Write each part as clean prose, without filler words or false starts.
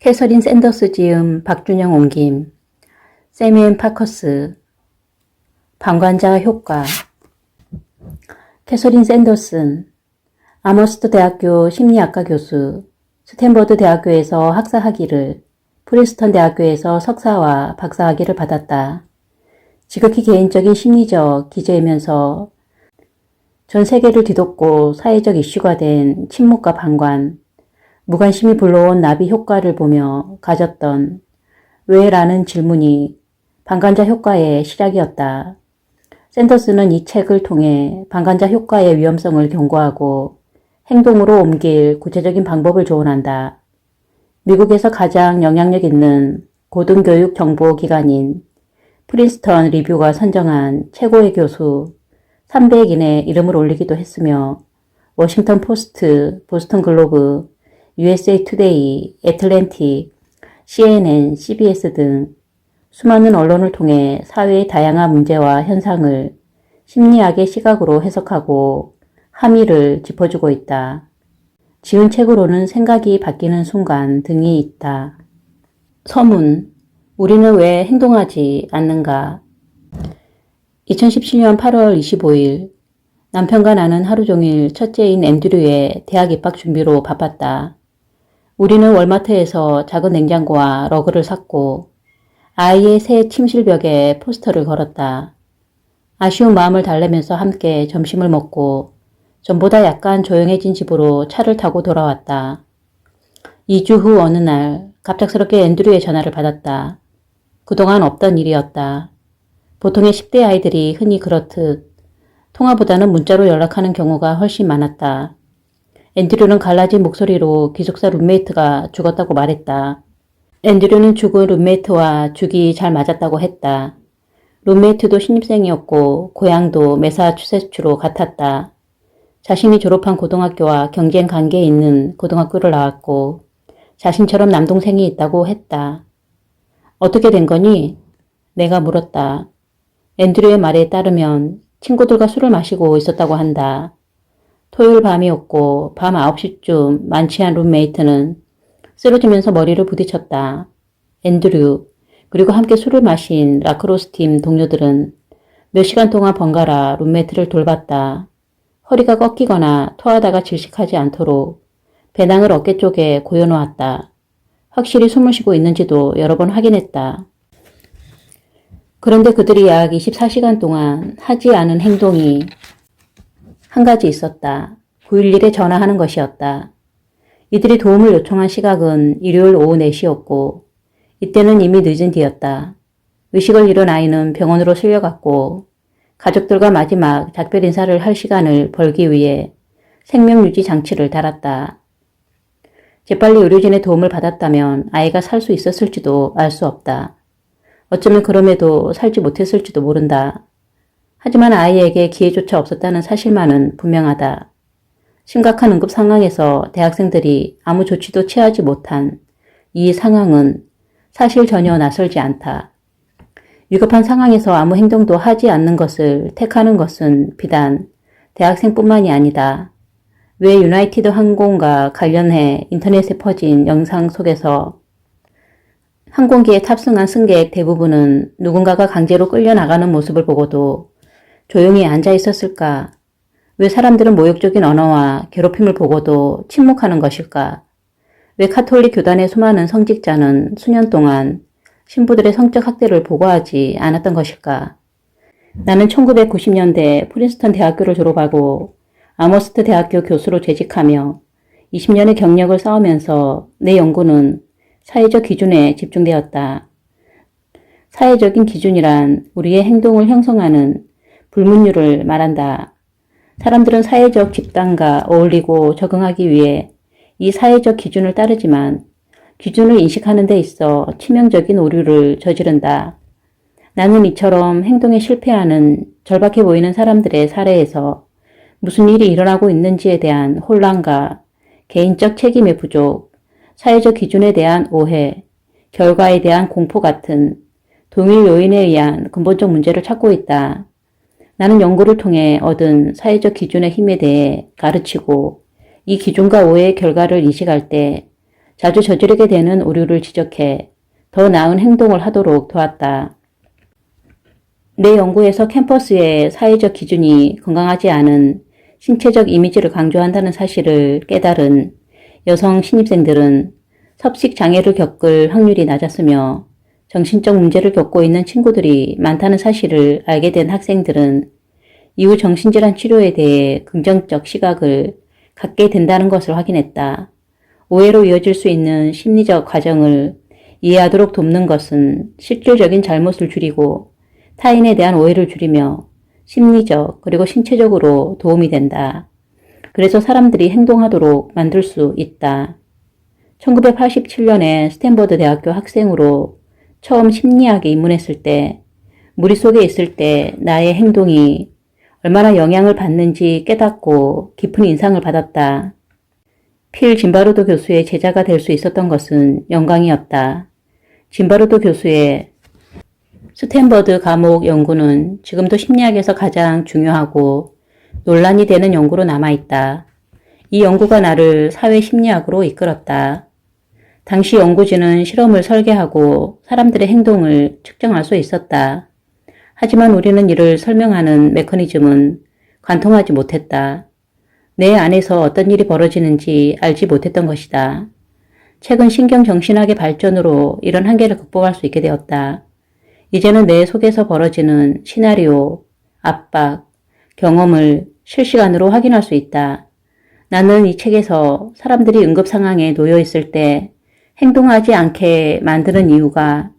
캐서린 샌더스 지음, 박준영 옮김, 세미앤 파커스, 방관자 효과. 캐서린 샌더슨, 아머스트 대학교 심리학과 교수, 스탠버드 대학교에서 학사 학위를, 프린스턴 대학교에서 석사와 박사 학위를 받았다. 지극히 개인적인 심리적 기재이면서 전 세계를 뒤덮고 사회적 이슈가 된 침묵과 방관, 무관심이 불러온 나비 효과를 보며 가졌던 왜? 라는 질문이 방관자 효과의 시작이었다. 샌더스는 이 책을 통해 방관자 효과의 위험성을 경고하고 행동으로 옮길 구체적인 방법을 조언한다. 미국에서 가장 영향력 있는 고등교육 정보기관인 프린스턴 리뷰가 선정한 최고의 교수 300인의 이름을 올리기도 했으며 워싱턴 포스트, 보스턴 글로브, USA 투데이, 애틀랜틱, CNN, CBS 등 수많은 언론을 통해 사회의 다양한 문제와 현상을 심리학의 시각으로 해석하고 함의를 짚어주고 있다. 지은 책으로는 생각이 바뀌는 순간 등이 있다. 서문, 우리는 왜 행동하지 않는가? 2017년 8월 25일, 남편과 나는 하루 종일 첫째인 앤드류의 대학 입학 준비로 바빴다. 우리는 월마트에서 작은 냉장고와 러그를 샀고 아이의 새 침실벽에 포스터를 걸었다. 아쉬운 마음을 달래면서 함께 점심을 먹고 전보다 약간 조용해진 집으로 차를 타고 돌아왔다. 2주 후 어느 날 갑작스럽게 앤드류의 전화를 받았다. 그동안 없던 일이었다. 보통의 10대 아이들이 흔히 그렇듯 통화보다는 문자로 연락하는 경우가 훨씬 많았다. 앤드류는 갈라진 목소리로 기숙사 룸메이트가 죽었다고 말했다. 앤드류는 죽은 룸메이트와 죽이 잘 맞았다고 했다. 룸메이트도 신입생이었고 고향도 매사추세츠로 같았다. 자신이 졸업한 고등학교와 경쟁 관계에 있는 고등학교를 나왔고 자신처럼 남동생이 있다고 했다. 어떻게 된 거니? 내가 물었다. 앤드류의 말에 따르면 친구들과 술을 마시고 있었다고 한다. 토요일 밤이었고 밤 9시쯤 만취한 룸메이트는 쓰러지면서 머리를 부딪혔다. 앤드류 그리고 함께 술을 마신 라크로스 팀 동료들은 몇 시간 동안 번갈아 룸메이트를 돌봤다. 허리가 꺾이거나 토하다가 질식하지 않도록 배낭을 어깨 쪽에 고여놓았다. 확실히 숨을 쉬고 있는지도 여러 번 확인했다. 그런데 그들이 약 24시간 동안 하지 않은 행동이 한 가지 있었다. 911에 전화하는 것이었다. 이들이 도움을 요청한 시각은 일요일 오후 4시였고 이때는 이미 늦은 뒤였다. 의식을 잃은 아이는 병원으로 실려갔고 가족들과 마지막 작별 인사를 할 시간을 벌기 위해 생명유지 장치를 달았다. 재빨리 의료진의 도움을 받았다면 아이가 살 수 있었을지도 알 수 없다. 어쩌면 그럼에도 살지 못했을지도 모른다. 하지만 아이에게 기회조차 없었다는 사실만은 분명하다. 심각한 응급 상황에서 대학생들이 아무 조치도 취하지 못한 이 상황은 사실 전혀 낯설지 않다. 위급한 상황에서 아무 행동도 하지 않는 것을 택하는 것은 비단 대학생뿐만이 아니다. 왜 유나이티드 항공과 관련해 인터넷에 퍼진 영상 속에서 항공기에 탑승한 승객 대부분은 누군가가 강제로 끌려나가는 모습을 보고도 조용히 앉아 있었을까? 왜 사람들은 모욕적인 언어와 괴롭힘을 보고도 침묵하는 것일까? 왜 카톨릭 교단의 수많은 성직자는 수년 동안 신부들의 성적 학대를 보고하지 않았던 것일까? 나는 1990년대 프린스턴 대학교를 졸업하고 아머스트 대학교 교수로 재직하며 20년의 경력을 쌓으면서 내 연구는 사회적 기준에 집중되었다. 사회적인 기준이란 우리의 행동을 형성하는 불문율을 말한다. 사람들은 사회적 집단과 어울리고 적응하기 위해 이 사회적 기준을 따르지만 기준을 인식하는 데 있어 치명적인 오류를 저지른다. 나는 이처럼 행동에 실패하는 절박해 보이는 사람들의 사례에서 무슨 일이 일어나고 있는지에 대한 혼란과 개인적 책임의 부족, 사회적 기준에 대한 오해, 결과에 대한 공포 같은 동일 요인에 의한 근본적 문제를 찾고 있다. 나는 연구를 통해 얻은 사회적 기준의 힘에 대해 가르치고 이 기준과 오해의 결과를 인식할 때 자주 저지르게 되는 오류를 지적해 더 나은 행동을 하도록 도왔다. 내 연구에서 캠퍼스의 사회적 기준이 건강하지 않은 신체적 이미지를 강조한다는 사실을 깨달은 여성 신입생들은 섭식 장애를 겪을 확률이 낮았으며 정신적 문제를 겪고 있는 친구들이 많다는 사실을 알게 된 학생들은 이후 정신질환 치료에 대해 긍정적 시각을 갖게 된다는 것을 확인했다. 오해로 이어질 수 있는 심리적 과정을 이해하도록 돕는 것은 실질적인 잘못을 줄이고 타인에 대한 오해를 줄이며 심리적 그리고 신체적으로 도움이 된다. 그래서 사람들이 행동하도록 만들 수 있다. 1987년에 스탠퍼드 대학교 학생으로 처음 심리학에 입문했을 때 무리 속에 있을 때 나의 행동이 얼마나 영향을 받는지 깨닫고 깊은 인상을 받았다. 필 짐바르도 교수의 제자가 될 수 있었던 것은 영광이었다. 짐바르도 교수의 스탠퍼드 감옥 연구는 지금도 심리학에서 가장 중요하고 논란이 되는 연구로 남아있다. 이 연구가 나를 사회심리학으로 이끌었다. 당시 연구진은 실험을 설계하고 사람들의 행동을 측정할 수 있었다. 하지만 우리는 이를 설명하는 메커니즘은 관통하지 못했다. 내 안에서 어떤 일이 벌어지는지 알지 못했던 것이다. 최근 신경정신학의 발전으로 이런 한계를 극복할 수 있게 되었다. 이제는 내 속에서 벌어지는 시나리오, 압박, 경험을 실시간으로 확인할 수 있다. 나는 이 책에서 사람들이 응급 상황에 놓여 있을 때 행동하지 않게 만드는 이유가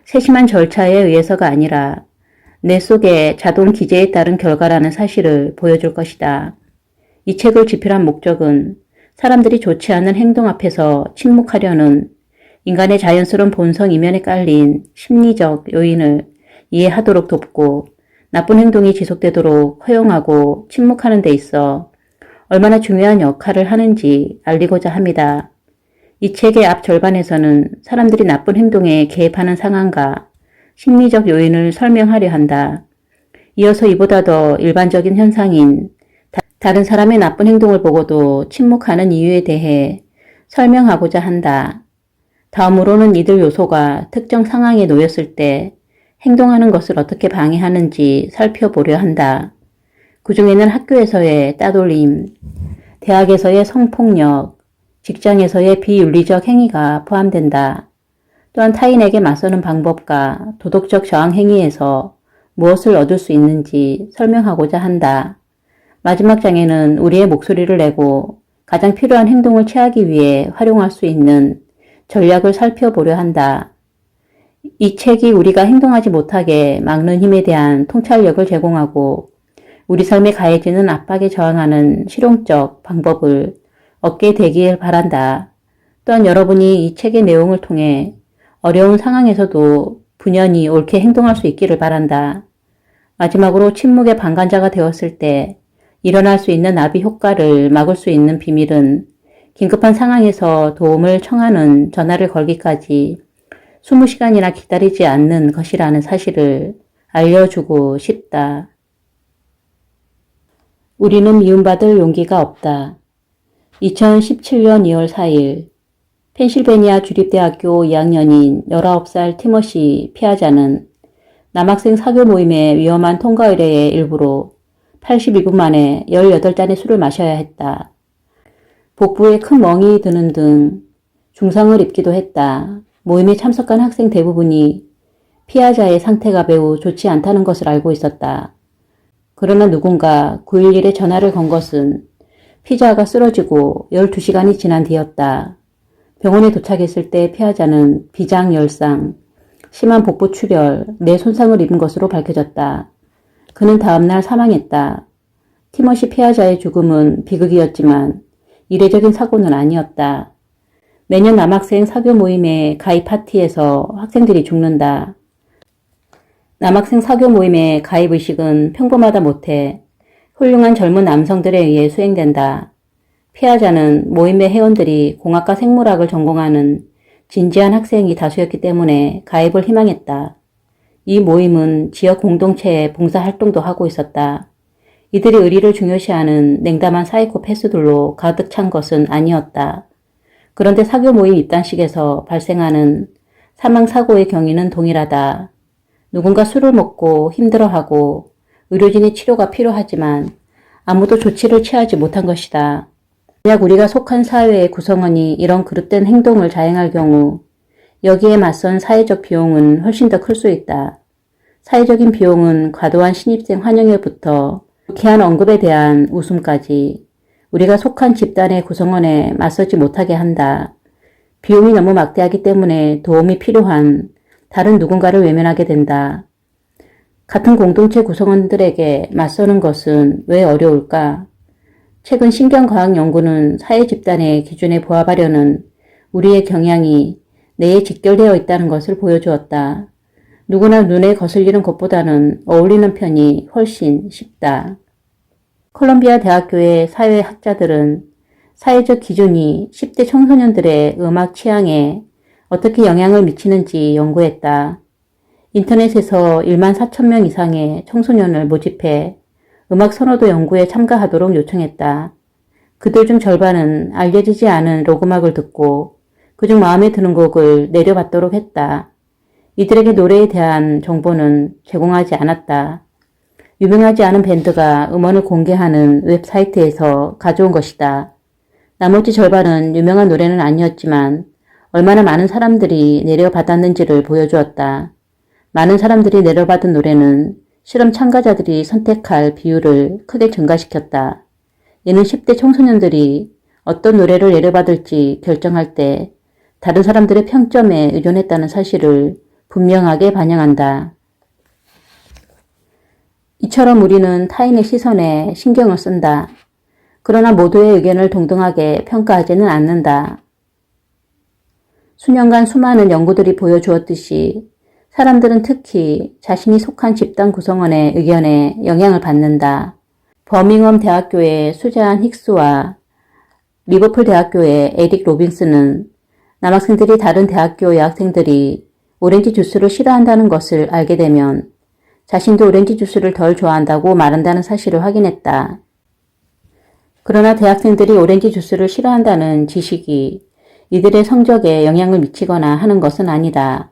세심한 절차에 의해서가 아니라 내 속의 자동 기제에 따른 결과라는 사실을 보여줄 것이다. 이 책을 집필한 목적은 사람들이 좋지 않은 행동 앞에서 침묵하려는 인간의 자연스러운 본성 이면에 깔린 심리적 요인을 이해하도록 돕고 나쁜 행동이 지속되도록 허용하고 침묵하는 데 있어 얼마나 중요한 역할을 하는지 알리고자 합니다. 이 책의 앞 절반에서는 사람들이 나쁜 행동에 개입하는 상황과 심리적 요인을 설명하려 한다. 이어서 이보다 더 일반적인 현상인 다른 사람의 나쁜 행동을 보고도 침묵하는 이유에 대해 설명하고자 한다. 다음으로는 이들 요소가 특정 상황에 놓였을 때 행동하는 것을 어떻게 방해하는지 살펴보려 한다. 그 중에는 학교에서의 따돌림, 대학에서의 성폭력, 직장에서의 비윤리적 행위가 포함된다. 또한 타인에게 맞서는 방법과 도덕적 저항 행위에서 무엇을 얻을 수 있는지 설명하고자 한다. 마지막 장에는 우리의 목소리를 내고 가장 필요한 행동을 취하기 위해 활용할 수 있는 전략을 살펴보려 한다. 이 책이 우리가 행동하지 못하게 막는 힘에 대한 통찰력을 제공하고 우리 삶에 가해지는 압박에 저항하는 실용적 방법을 얻게 되길 바란다. 또한 여러분이 이 책의 내용을 통해 어려운 상황에서도 분연히 옳게 행동할 수 있기를 바란다. 마지막으로 침묵의 방관자가 되었을 때 일어날 수 있는 나비 효과를 막을 수 있는 비밀은 긴급한 상황에서 도움을 청하는 전화를 걸기까지 20시간이나 기다리지 않는 것이라는 사실을 알려주고 싶다. 우리는 미움받을 용기가 없다. 2017년 2월 4일 펜실베니아 주립대학교 2학년인 19살 티머시 피아자는 남학생 사교 모임의 위험한 통과 의례의 일부로 82분 만에 18잔의 술을 마셔야 했다. 복부에 큰 멍이 드는 등 중상을 입기도 했다. 모임에 참석한 학생 대부분이 피아자의 상태가 매우 좋지 않다는 것을 알고 있었다. 그러나 누군가 911에 전화를 건 것은 피자가 쓰러지고 12시간이 지난 뒤였다. 병원에 도착했을 때 피아자는 비장열상, 심한 복부 출혈, 뇌 손상을 입은 것으로 밝혀졌다. 그는 다음날 사망했다. 티머시 피아자의 죽음은 비극이었지만 이례적인 사고는 아니었다. 매년 남학생 사교 모임의 가입 파티에서 학생들이 죽는다. 남학생 사교 모임의 가입 의식은 평범하다 못해 훌륭한 젊은 남성들에 의해 수행된다. 피아자는 모임의 회원들이 공학과 생물학을 전공하는 진지한 학생이 다수였기 때문에 가입을 희망했다. 이 모임은 지역 공동체의 봉사활동도 하고 있었다. 이들이 의리를 중요시하는 냉담한 사이코패스들로 가득 찬 것은 아니었다. 그런데 사교 모임 입단식에서 발생하는 사망사고의 경위는 동일하다. 누군가 술을 먹고 힘들어하고 의료진의 치료가 필요하지만 아무도 조치를 취하지 못한 것이다. 만약 우리가 속한 사회의 구성원이 이런 그릇된 행동을 자행할 경우 여기에 맞선 사회적 비용은 훨씬 더 클 수 있다. 사회적인 비용은 과도한 신입생 환영회부터 유쾌한 언급에 대한 웃음까지 우리가 속한 집단의 구성원에 맞서지 못하게 한다. 비용이 너무 막대하기 때문에 도움이 필요한 다른 누군가를 외면하게 된다. 같은 공동체 구성원들에게 맞서는 것은 왜 어려울까? 최근 신경과학 연구는 사회 집단의 기준에 부합하려는 우리의 경향이 내에 직결되어 있다는 것을 보여주었다. 누구나 눈에 거슬리는 것보다는 어울리는 편이 훨씬 쉽다. 콜롬비아 대학교의 사회학자들은 사회적 기준이 10대 청소년들의 음악 취향에 어떻게 영향을 미치는지 연구했다. 인터넷에서 1만 4천 명 이상의 청소년을 모집해 음악 선호도 연구에 참가하도록 요청했다. 그들 중 절반은 알려지지 않은 록음악을 듣고 그중 마음에 드는 곡을 내려받도록 했다. 이들에게 노래에 대한 정보는 제공하지 않았다. 유명하지 않은 밴드가 음원을 공개하는 웹사이트에서 가져온 것이다. 나머지 절반은 유명한 노래는 아니었지만 얼마나 많은 사람들이 내려받았는지를 보여주었다. 많은 사람들이 내려받은 노래는 실험 참가자들이 선택할 비율을 크게 증가시켰다. 이는 10대 청소년들이 어떤 노래를 내려받을지 결정할 때 다른 사람들의 평점에 의존했다는 사실을 분명하게 반영한다. 이처럼 우리는 타인의 시선에 신경을 쓴다. 그러나 모두의 의견을 동등하게 평가하지는 않는다. 수년간 수많은 연구들이 보여주었듯이 사람들은 특히 자신이 속한 집단 구성원의 의견에 영향을 받는다. 버밍엄 대학교의 수잔 힉스와 리버풀 대학교의 에릭 로빈스는 남학생들이 다른 대학교 여학생들이 오렌지 주스를 싫어한다는 것을 알게 되면 자신도 오렌지 주스를 덜 좋아한다고 말한다는 사실을 확인했다. 그러나 대학생들이 오렌지 주스를 싫어한다는 지식이 이들의 성적에 영향을 미치거나 하는 것은 아니다.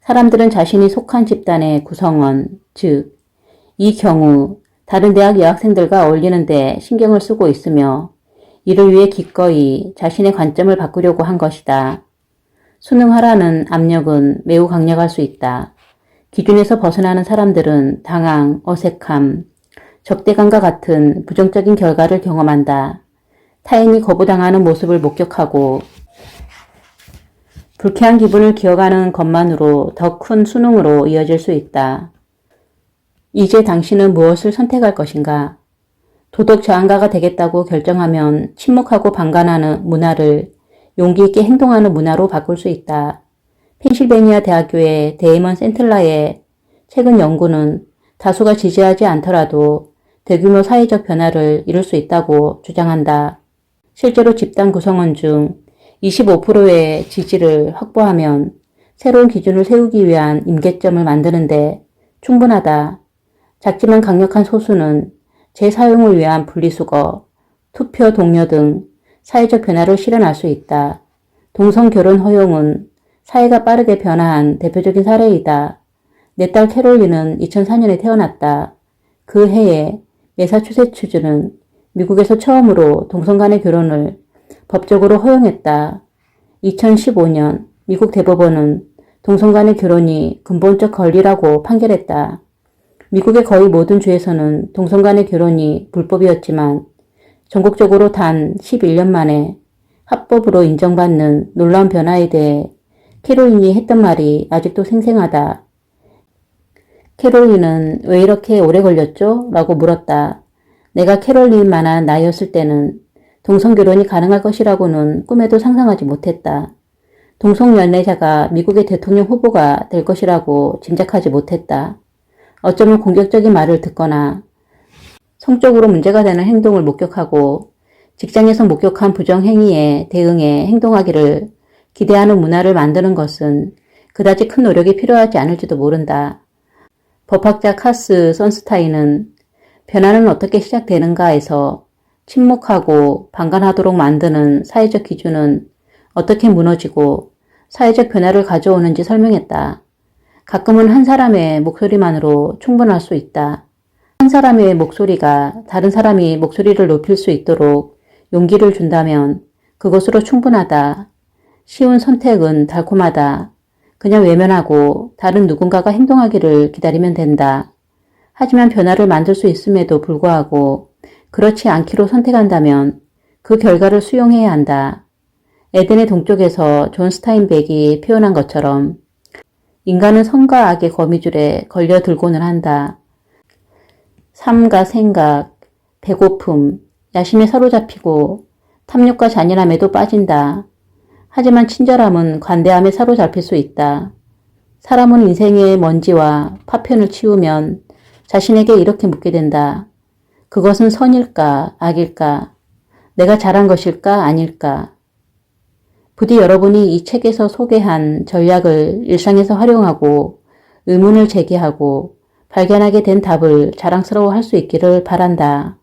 사람들은 자신이 속한 집단의 구성원, 즉, 이 경우 다른 대학 여학생들과 어울리는데 신경을 쓰고 있으며 이를 위해 기꺼이 자신의 관점을 바꾸려고 한 것이다. 수능하라는 압력은 매우 강력할 수 있다. 기준에서 벗어나는 사람들은 당황, 어색함, 적대감과 같은 부정적인 결과를 경험한다. 타인이 거부당하는 모습을 목격하고 불쾌한 기분을 기억하는 것만으로 더 큰 수능으로 이어질 수 있다. 이제 당신은 무엇을 선택할 것인가? 도덕 저항가가 되겠다고 결정하면 침묵하고 방관하는 문화를 용기 있게 행동하는 문화로 바꿀 수 있다. 펜실베니아 대학교의 데이먼 센틀라의 최근 연구는 다수가 지지하지 않더라도 대규모 사회적 변화를 이룰 수 있다고 주장한다. 실제로 집단 구성원 중 25%의 지지를 확보하면 새로운 기준을 세우기 위한 임계점을 만드는데 충분하다. 작지만 강력한 소수는 재사용을 위한 분리수거, 투표 동료 등 사회적 변화를 실현할 수 있다. 동성결혼 허용은 사회가 빠르게 변화한 대표적인 사례이다. 내 딸 캐롤린은 2004년에 태어났다. 그 해에 매사추세츠주는 미국에서 처음으로 동성 간의 결혼을 법적으로 허용했다. 2015년 미국 대법원은 동성 간의 결혼이 근본적 권리라고 판결했다. 미국의 거의 모든 주에서는 동성 간의 결혼이 불법이었지만 전국적으로 단 11년 만에 합법으로 인정받는 놀라운 변화에 대해 캐롤린이 했던 말이 아직도 생생하다. 캐롤린은 왜 이렇게 오래 걸렸죠? 라고 물었다. 내가 캐롤린만한 나이였을 때는 동성결혼이 가능할 것이라고는 꿈에도 상상하지 못했다. 동성연애자가 미국의 대통령 후보가 될 것이라고 짐작하지 못했다. 어쩌면 공격적인 말을 듣거나 성적으로 문제가 되는 행동을 목격하고 직장에서 목격한 부정행위에 대응해 행동하기를 기대하는 문화를 만드는 것은 그다지 큰 노력이 필요하지 않을지도 모른다. 법학자 카스 선스타인은 변화는 어떻게 시작되는가에서 침묵하고 방관하도록 만드는 사회적 기준은 어떻게 무너지고 사회적 변화를 가져오는지 설명했다. 가끔은 한 사람의 목소리만으로 충분할 수 있다. 한 사람의 목소리가 다른 사람이 목소리를 높일 수 있도록 용기를 준다면 그것으로 충분하다. 쉬운 선택은 달콤하다. 그냥 외면하고 다른 누군가가 행동하기를 기다리면 된다. 하지만 변화를 만들 수 있음에도 불구하고 그렇지 않기로 선택한다면 그 결과를 수용해야 한다. 에덴의 동쪽에서 존 스타인백이 표현한 것처럼 인간은 선과 악의 거미줄에 걸려들고는 한다. 삶과 생각, 배고픔, 야심에 사로잡히고 탐욕과 잔인함에도 빠진다. 하지만 친절함은 관대함에 사로잡힐 수 있다. 사람은 인생의 먼지와 파편을 치우면 자신에게 이렇게 묻게 된다. 그것은 선일까, 악일까? 내가 잘한 것일까, 아닐까? 부디 여러분이 이 책에서 소개한 전략을 일상에서 활용하고 의문을 제기하고 발견하게 된 답을 자랑스러워할 수 있기를 바란다.